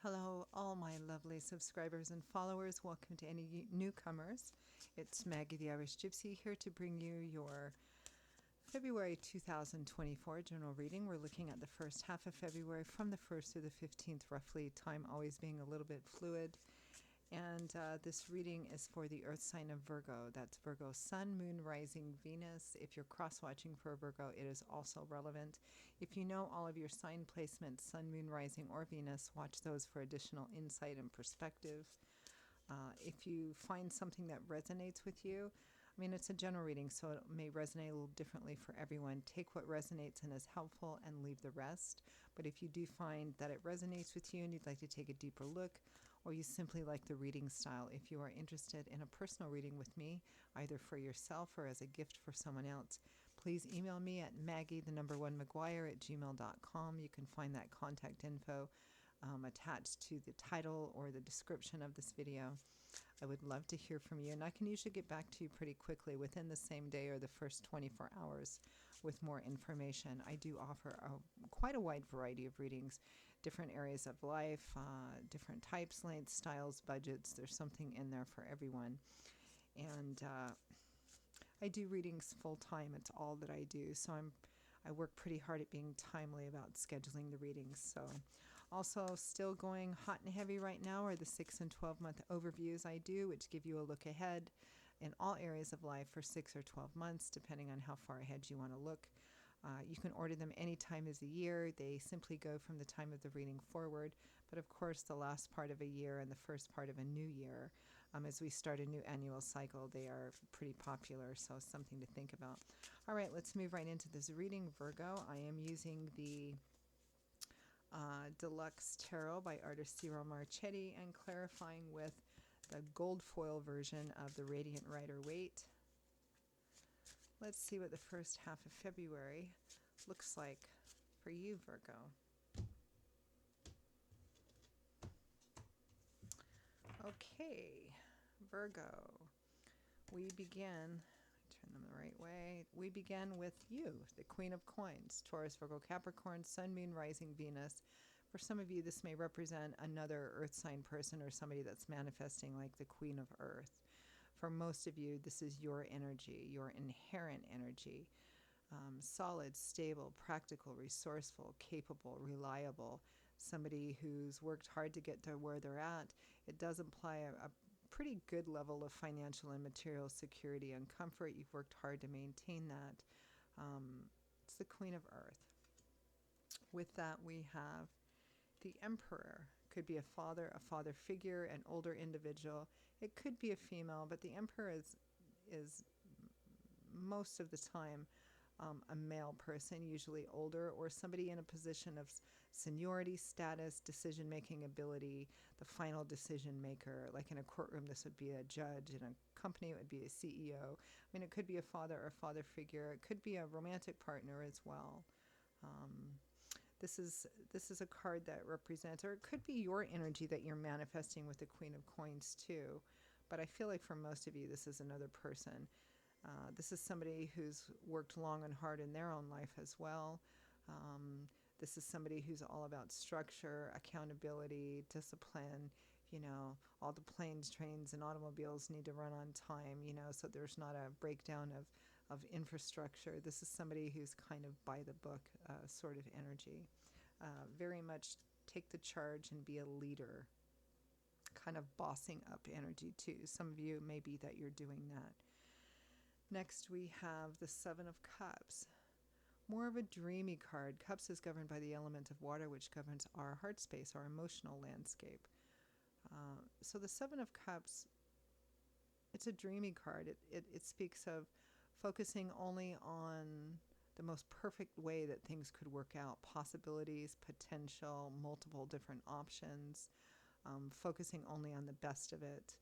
Hello, all my lovely subscribers and followers. Welcome to any newcomers. It's Maggie the Irish Gypsy here to bring you your February 2024 general reading. We're looking at the first half of February from the 1st through the 15th, roughly, time always being a little bit fluid. And this reading is for the Earth sign of Virgo. That's Virgo, Sun, Moon, Rising, Venus. If you're cross-watching for a Virgo, it is also relevant. If you know all of your sign placements, Sun, Moon, Rising, or Venus, watch those for additional insight and perspective. If you find something that resonates with you, I mean, it's a general reading, so it may resonate a little differently for everyone. Take what resonates and is helpful and leave the rest. But if you do find that it resonates with you and you'd like to take a deeper look, or you simply like the reading style, if you are interested in a personal reading with me, either for yourself or as a gift for someone else, please email me at maggie1mcguire@gmail.com. You can find that contact info attached to the title or the description of this video. I would love to hear from you, and I can usually get back to you pretty quickly within the same day or the first 24 hours with more information. I do offer quite a wide variety of readings, different areas of life, different types, lengths, styles, budgets. There's something in there for everyone. And I do readings full-time. It's all that I do, so I work pretty hard at being timely about scheduling the readings. So also still going hot and heavy right now are the 6 and 12-month overviews I do, which give you a look ahead in all areas of life for 6 or 12 months, depending on how far ahead you want to look. You can order them any time of the year. They simply go from the time of the reading forward. But of course, the last part of a year and the first part of a new year, as we start a new annual cycle, they are pretty popular. So something to think about. All right, let's move right into this reading, Virgo. I am using the Deluxe Tarot by artist Ciro Marchetti and clarifying with the gold foil version of the Radiant Rider-Waite. Let's see what the first half of February looks like for you, Virgo. Okay, Virgo, we begin, turn them the right way, we begin with you, the Queen of Coins, Taurus, Virgo, Capricorn, Sun, Moon, Rising, Venus. For some of you, this may represent another earth sign person or somebody that's manifesting like the Queen of Earth. For most of you, this is your energy, your inherent energy. Solid, stable, practical, resourceful, capable, reliable. Somebody who's worked hard to get to where they're at. It does imply a pretty good level of financial and material security and comfort. You've worked hard to maintain that. It's the Queen of Earth. With that, we have the Emperor. Could be a father figure, an older individual. It could be a female, but the Emperor is most of the time a male person, usually older, or somebody in a position of seniority, status, decision-making ability, the final decision maker. Like in a courtroom, this would be a judge. In a company, it would be a CEO. I mean, it could be a father or father figure. It could be a romantic partner as well. This is a card that represents, or it could be your energy that you're manifesting with the Queen of Coins too. But I feel like for most of you, this is another person. This is somebody who's worked long and hard in their own life as well. This is somebody who's all about structure, accountability, discipline. You know, all the planes, trains, and automobiles need to run on time, you know, so there's not a breakdown of infrastructure. This is somebody who's kind of by the book sort of energy. Very much take the charge and be a leader. Kind of bossing up energy too. Some of you may be that you're doing that. Next we have the Seven of Cups. More of a dreamy card. Cups is governed by the element of water, which governs our heart space, our emotional landscape. So the Seven of Cups, it's a dreamy card. It speaks of focusing only on the most perfect way that things could work out, possibilities, potential, multiple different options, focusing only on the best of it.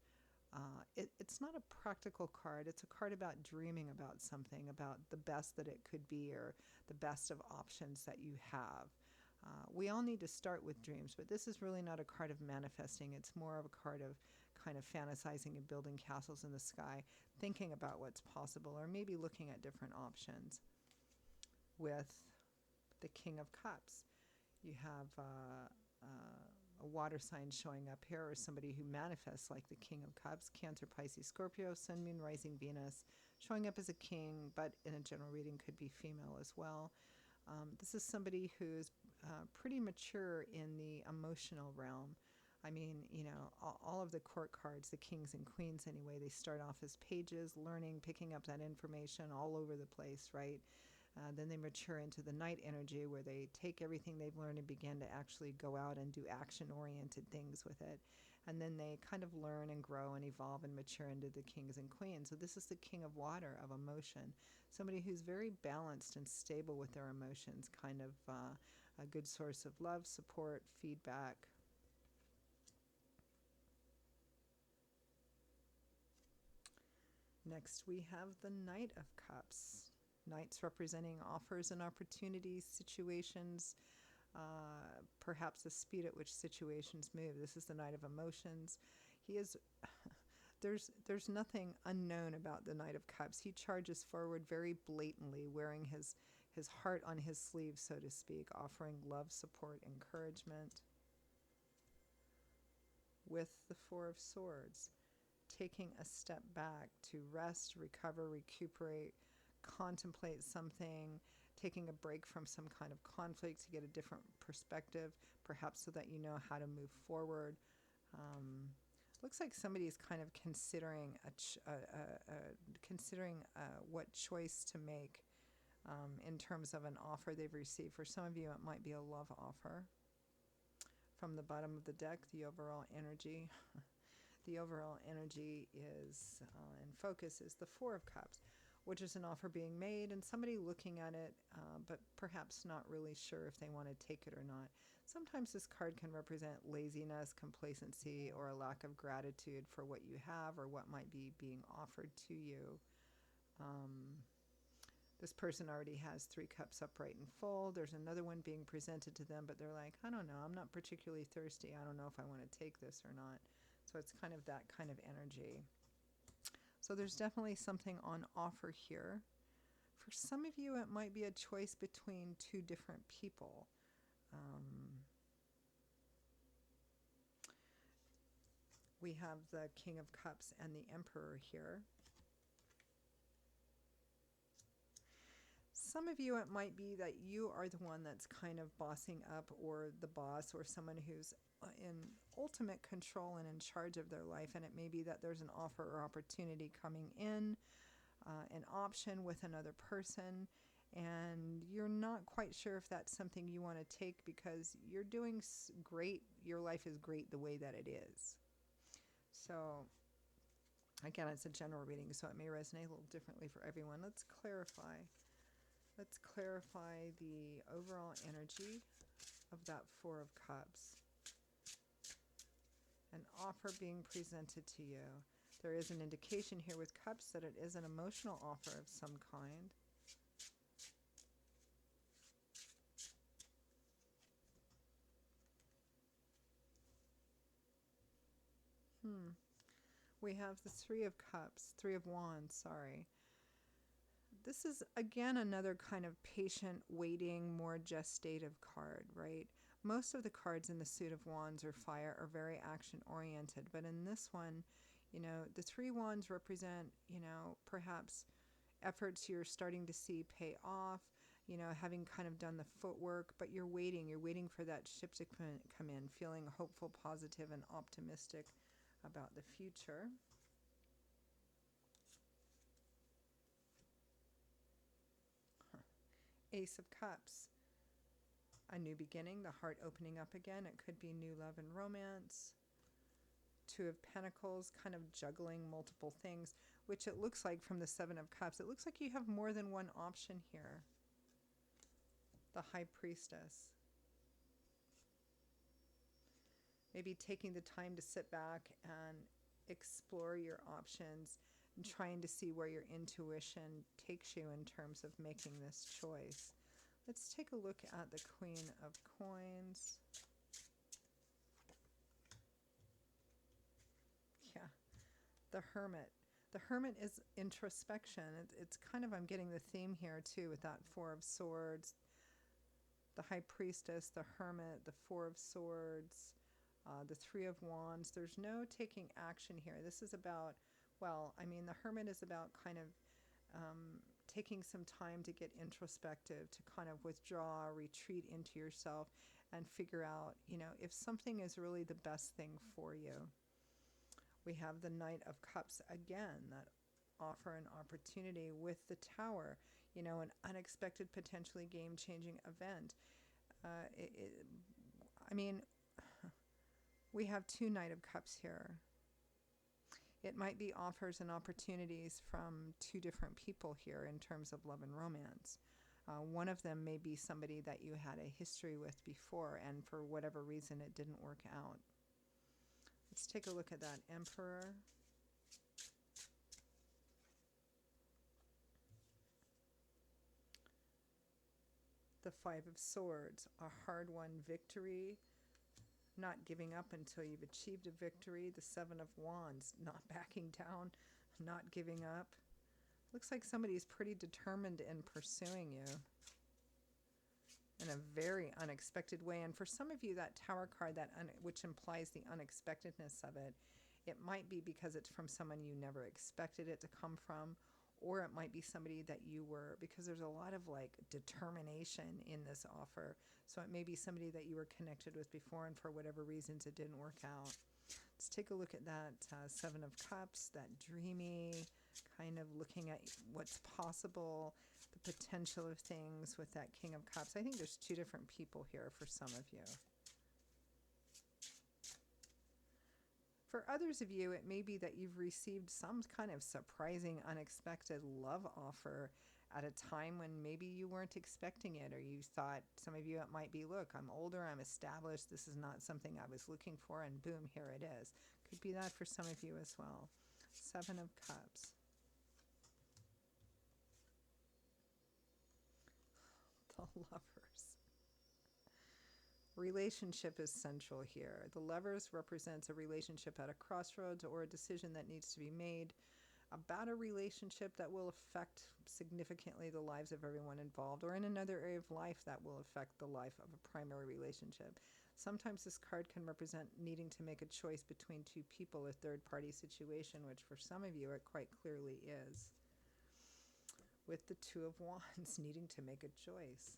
It's not a practical card. It's a card about dreaming about something, about the best that it could be or the best of options that you have. We all need to start with dreams, but this is really not a card of manifesting. It's more of a card of kind of fantasizing and building castles in the sky, thinking about what's possible, or maybe looking at different options. With the King of Cups, you have a water sign showing up here, or somebody who manifests like the King of Cups, Cancer, Pisces, Scorpio, Sun, Moon, Rising, Venus, showing up as a king, but in a general reading could be female as well. This is somebody who's pretty mature in the emotional realm. I mean, all of the court cards, the kings and queens anyway, they start off as pages, learning, picking up that information all over the place, right? Then they mature into the Knight energy, where they take everything they've learned and begin to actually go out and do action-oriented things with it. And then they kind of learn and grow and evolve and mature into the kings and queens. So this is the king of water, of emotion. Somebody who's very balanced and stable with their emotions, kind of a good source of love, support, feedback. Next, we have the Knight of Cups. Knights representing offers and opportunities, situations, perhaps the speed at which situations move. This is the Knight of Emotions. He is, there's nothing unknown about the Knight of Cups. He charges forward very blatantly, wearing his heart on his sleeve, so to speak, offering love, support, encouragement. With the Four of Swords, taking a step back to rest, recover, recuperate, contemplate something, taking a break from some kind of conflict to get a different perspective, perhaps so that you know how to move forward. Looks like somebody's kind of considering what choice to make in terms of an offer they've received. For some of you, it might be a love offer. From the bottom of the deck, the overall energy. The overall energy is, in focus, is the Four of Cups, which is an offer being made and somebody looking at it, but perhaps not really sure if they want to take it or not. Sometimes this card can represent laziness, complacency, or a lack of gratitude for what you have or what might be being offered to you. This person already has 3 cups upright and full. There's another one being presented to them, but they're like, I don't know, I'm not particularly thirsty. I don't know if I want to take this or not. So it's kind of that kind of energy. So there's definitely something on offer here. For some of you, it might be a choice between 2 different people. We have the King of Cups and the Emperor here. Some of you, it might be that you are the one that's kind of bossing up, or the boss, or someone who's in ultimate control and in charge of their life, and it may be that there's an offer or opportunity coming in, an option with another person, and you're not quite sure if that's something you want to take because you're doing great, your life is great the way that it is. So again, it's a general reading, so it may resonate a little differently for everyone. Let's clarify the overall energy of that Four of Cups. An offer being presented to you. There is an indication here with Cups that it is an emotional offer of some kind. We have the Three of Wands, sorry. This is, again, another kind of patient, waiting, more gestative card, right? Most of the cards in the suit of Wands or fire are very action-oriented, but in this one, the 3 Wands represent, perhaps efforts you're starting to see pay off, having kind of done the footwork, but you're waiting for that ship to come in, feeling hopeful, positive, and optimistic about the future. Ace of Cups. A new beginning, the heart opening up again. It could be new love and romance. 2 of Pentacles, kind of juggling multiple things, which it looks like from the 7 of Cups. It looks like you have more than one option here. The High Priestess. Maybe taking the time to sit back and explore your options and trying to see where your intuition takes you in terms of making this choice. Let's take a look at the Queen of Coins. Yeah, the Hermit. The Hermit is introspection. It's kind of, I'm getting the theme here too with that 4 of Swords, the High Priestess, the Hermit, the 4 of Swords. The Three of Wands, there's no taking action here. This is about, well, I mean, the Hermit is about kind of taking some time to get introspective, to kind of withdraw, retreat into yourself, and figure out, you know, if something is really the best thing for you. We have the Knight of Cups again that offer an opportunity with the Tower, you know, an unexpected, potentially game-changing event. I mean, we have two Knight of Cups here. It might be offers and opportunities from two different people here in terms of love and romance. One of them may be somebody that you had a history with before, and for whatever reason it didn't work out. Let's take a look at that Emperor. The Five of Swords, a hard-won victory, not giving up until you've achieved a victory. The Seven of Wands, not backing down, not giving up. Looks like somebody's pretty determined in pursuing you in a very unexpected way. And for some of you, that Tower card, which implies the unexpectedness of it, it might be because it's from someone you never expected it to come from, or it might be somebody that you were, because there's a lot of like determination in this offer. So it may be somebody that you were connected with before, and for whatever reasons it didn't work out. Let's take a look at that Seven of Cups, that dreamy kind of looking at what's possible, the potential of things with that King of Cups. I think there's two different people here for some of you. For others of you, it may be that you've received some kind of surprising, unexpected love offer at a time when maybe you weren't expecting it, or you thought, some of you it might be, look, I'm older, I'm established, this is not something I was looking for, and boom, here it is. Could be that for some of you as well. Seven of Cups. The Lovers. Relationship is central here. The Lovers represents a relationship at a crossroads, or a decision that needs to be made about a relationship that will affect significantly the lives of everyone involved, or in another area of life that will affect the life of a primary relationship. Sometimes this card can represent needing to make a choice between two people, a third-party situation, which for some of you it quite clearly is. With the Two of Wands, needing to make a choice.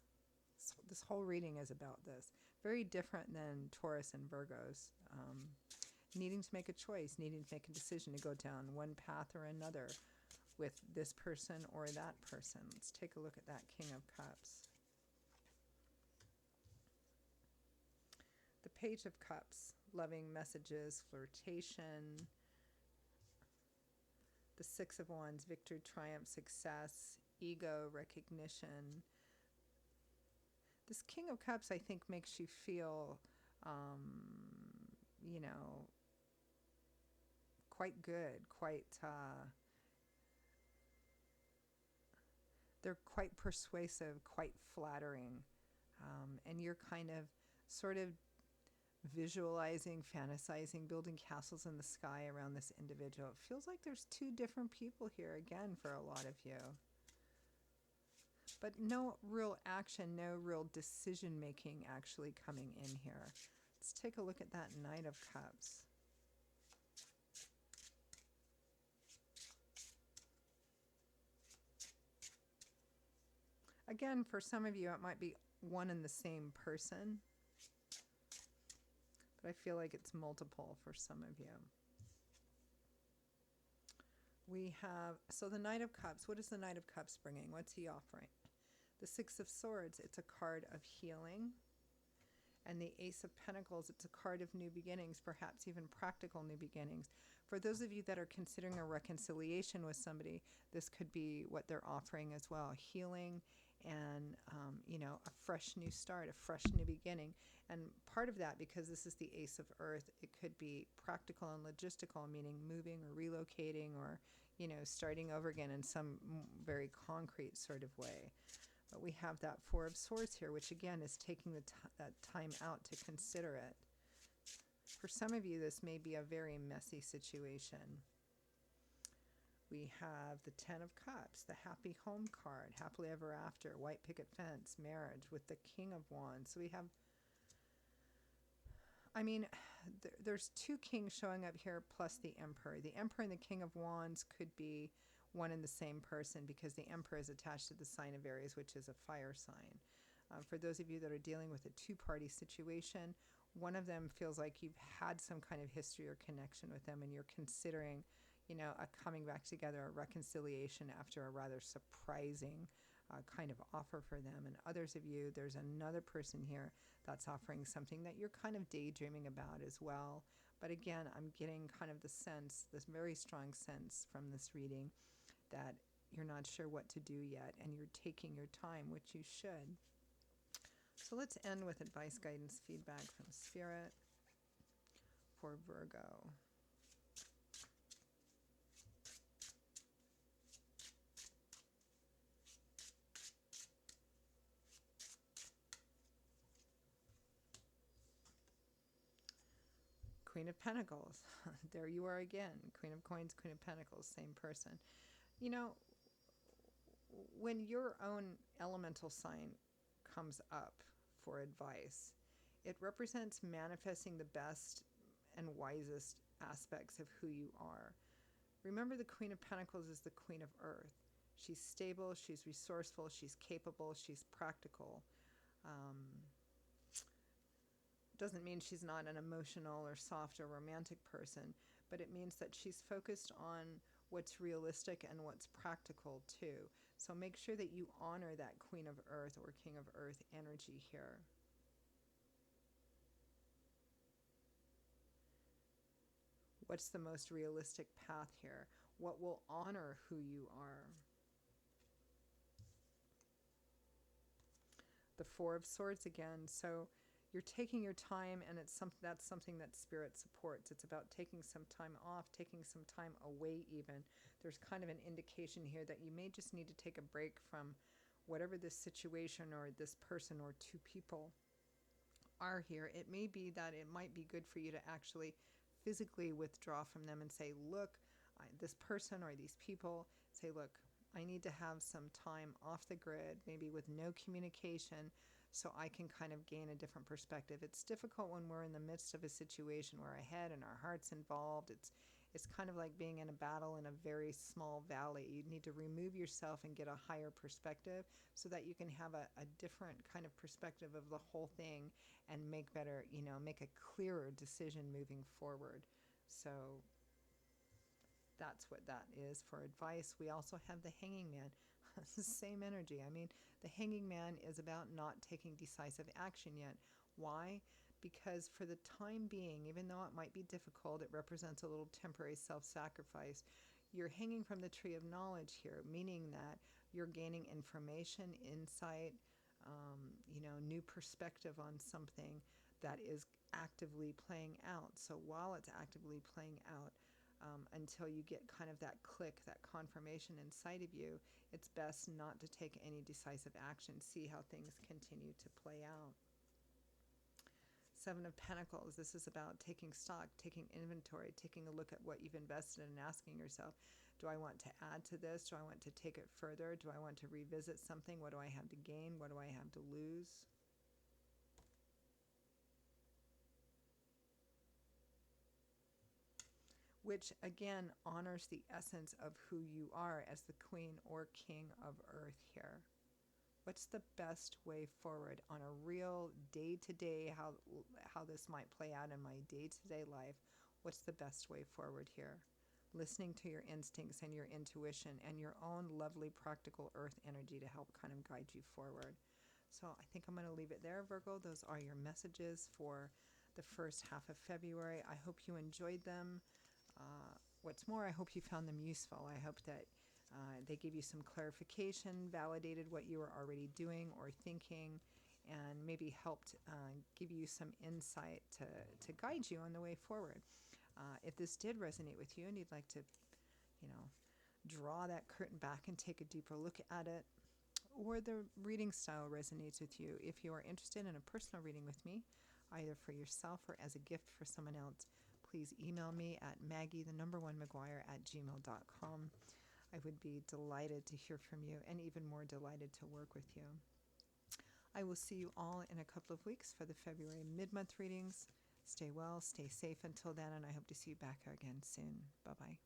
So this whole reading is about this. Very different than Taurus and Virgos. Needing to make a choice, needing to make a decision to go down one path or another with this person or that person. Let's take a look at that King of Cups. The Page of Cups, loving messages, flirtation. The Six of Wands, victory, triumph, success, ego, recognition. This King of Cups, I think, makes you feel, you know, quite good, they're quite persuasive, quite flattering. And you're kind of sort of visualizing, fantasizing, building castles in the sky around this individual. It feels like there's two different people here again for a lot of you. But no real action, no real decision making actually coming in here. Let's take a look at that Knight of Cups. Again, for some of you, it might be one and the same person, but I feel like it's multiple for some of you. We have, so the Knight of Cups, what is the Knight of Cups bringing? What's he offering? The Six of Swords, it's a card of healing. And the Ace of Pentacles, it's a card of new beginnings, perhaps even practical new beginnings. For those of you that are considering a reconciliation with somebody, this could be what they're offering as well. Healing and, you know, a fresh new start, a fresh new beginning. And part of that, because this is the Ace of Earth, it could be practical and logistical, meaning moving or relocating or, you know, starting over again in some very concrete sort of way. But we have that Four of Swords here, which again is taking that time out to consider it. For some of you, this may be a very messy situation. We have the Ten of Cups, the Happy Home card, happily ever after, white picket fence, marriage, with the King of Wands. So we have, I mean, there's two kings showing up here plus the emperor. The emperor and the king of wands could be one and the same person because the emperor is attached to the sign of Aries, which is a fire sign. For those of you that are dealing with a two-party situation, one of them feels like you've had some kind of history or connection with them and you're considering, a coming back together, a reconciliation after a rather surprising kind of offer for them. And others of you, there's another person here that's offering something that you're kind of daydreaming about as well. But again, I'm getting kind of the sense, this very strong sense from this reading, that you're not sure what to do yet and you're taking your time, which you should. So let's end with advice, guidance, feedback from Spirit for Virgo. Queen of Pentacles. There you are again. Queen of Coins, Queen of Pentacles, same person. When your own elemental sign comes up for advice, it represents manifesting the best and wisest aspects of who you are. Remember, the Queen of Pentacles is the Queen of Earth. She's stable, she's resourceful, she's capable, she's practical. Doesn't mean she's not an emotional or soft or romantic person, but it means that she's focused on what's realistic and what's practical too. So make sure that you honor that Queen of Earth or King of Earth energy here. What's the most realistic path here? What will honor who you are? The Four of Swords again. So you're taking your time, and that's something that Spirit supports. It's about taking some time off, taking some time away even. There's kind of an indication here that you may just need to take a break from whatever this situation or this person or two people are here. It may be that it might be good for you to actually physically withdraw from them and say, look, this person or these people, say, look, I need to have some time off the grid, maybe with no communication, so I can kind of gain a different perspective. It's difficult when we're in the midst of a situation where our head and our heart's involved. It's kind of like being in a battle in a very small valley. You need to remove yourself and get a higher perspective so that you can have a different kind of perspective of the whole thing and make a clearer decision moving forward. So that's what that is for advice. We also have the Hanging Man. Same energy. I mean, the Hanging Man is about not taking decisive action yet. Why? Because for the time being, even though it might be difficult, it represents a little temporary self-sacrifice. You're hanging from the tree of knowledge here, meaning that you're gaining information, insight, new perspective on something that is actively playing out. So while it's actively playing out, until you get kind of that click, that confirmation inside of you, it's best not to take any decisive action. See how things continue to play out. Seven of Pentacles, this is about taking stock, taking inventory, taking a look at what you've invested in and asking yourself, do I want to add to this? Do I want to take it further? Do I want to revisit something? What do I have to gain? What do I have to lose? Which again honors the essence of who you are as the Queen or King of Earth here. What's the best way forward on a real day-to-day, how this might play out in my day-to-day life? What's the best way forward here? Listening to your instincts and your intuition and your own lovely practical earth energy to help kind of guide you forward. So I think I'm going to leave it there, Virgo. Those are your messages for the first half of February. I hope you enjoyed them. What's more, I hope you found them useful. I hope that they gave you some clarification, validated what you were already doing or thinking, and maybe helped give you some insight to guide you on the way forward. If this did resonate with you and you'd like to, draw that curtain back and take a deeper look at it, or the reading style resonates with you, if you are interested in a personal reading with me, either for yourself or as a gift for someone else, please email me at maggie1maguire@gmail.com. I would be delighted to hear from you and even more delighted to work with you. I will see you all in a couple of weeks for the February mid-month readings. Stay well, stay safe until then, and I hope to see you back again soon. Bye-bye.